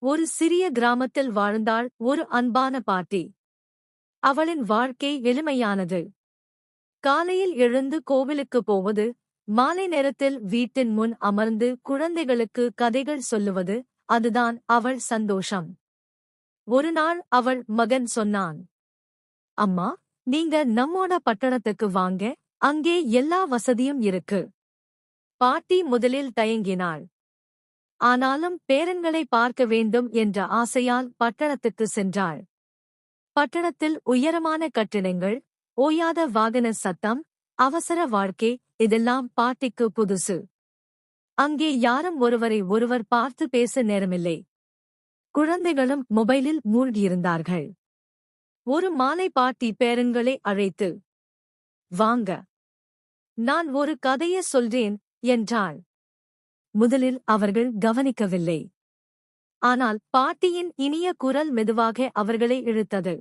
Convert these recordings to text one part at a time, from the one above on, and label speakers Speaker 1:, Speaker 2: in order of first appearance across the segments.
Speaker 1: ஒரு சிறிய கிராமத்தில் வாழ்ந்தாள் ஒரு அன்பான பாட்டி. அவளின் வாழ்க்கை எளிமையானது. காலையில் எழுந்து கோவிலுக்கு போவது, மாலை நேரத்தில் வீட்டின் முன் அமர்ந்து குழந்தைகளுக்கு கதைகள் சொல்லுவது, அதுதான் அவள் சந்தோஷம். ஒருநாள் அவள் மகன் சொன்னான், அம்மா, நீங்க நம்மோட பட்டணத்துக்கு வாங்க, அங்கே எல்லா வசதியும் இருக்கு. பாட்டி முதலில் தயங்கினாள். ஆனாலும் பேரன்களை பார்க்க வேண்டும் என்ற ஆசையால் பட்டணத்துக்கு சென்றாள். பட்டணத்தில் உயரமான கட்டிடங்கள், ஓயாத வாகன சத்தம், அவசர வாழ்க்கை, இதெல்லாம் பாட்டிக்கு புதுசு. அங்கே யாரும் ஒருவரை ஒருவர் பார்த்து பேச நேரமில்லை. குழந்தைகளும் மொபைலில் மூழ்கியிருந்தார்கள். ஒரு மாலை பாட்டி பேரன்களை அழைத்து, வாங்க, நான் ஒரு கதையை சொல்றேன் என்றாள். முதலில் அவர்கள் கவனிக்கவில்லை. ஆனால் பாட்டியின் இனிய குரல் மெதுவாக அவர்களை இழுத்தது.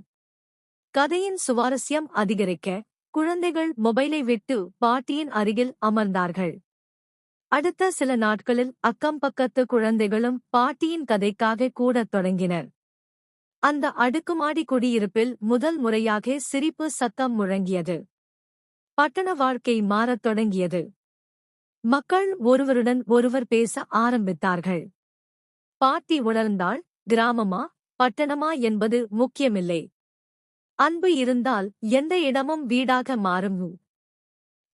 Speaker 1: கதையின் சுவாரஸ்யம் அதிகரிக்க, குழந்தைகள் மொபைலை விட்டு பாட்டியின் அருகில் அமர்ந்தார்கள். அடுத்த சில நாட்களில் அக்கம் பக்கத்து குழந்தைகளும் பாட்டியின் கதைக்காக கூடத் தொடங்கினர். அந்த அடுக்குமாடி குடியிருப்பில் முதல் முறையாக சிரிப்பு சத்தம் முழங்கியது. பட்டண வாழ்க்கை மாறத் தொடங்கியது. மக்கள் ஒருவருடன் ஒருவர் பேச ஆரம்பித்தார்கள். பாட்டி உணர்ந்தாள், கிராமமா பட்டணமா என்பது முக்கியமில்லை. அன்பு இருந்தால் எந்த இடமும் வீடாக மாறும்.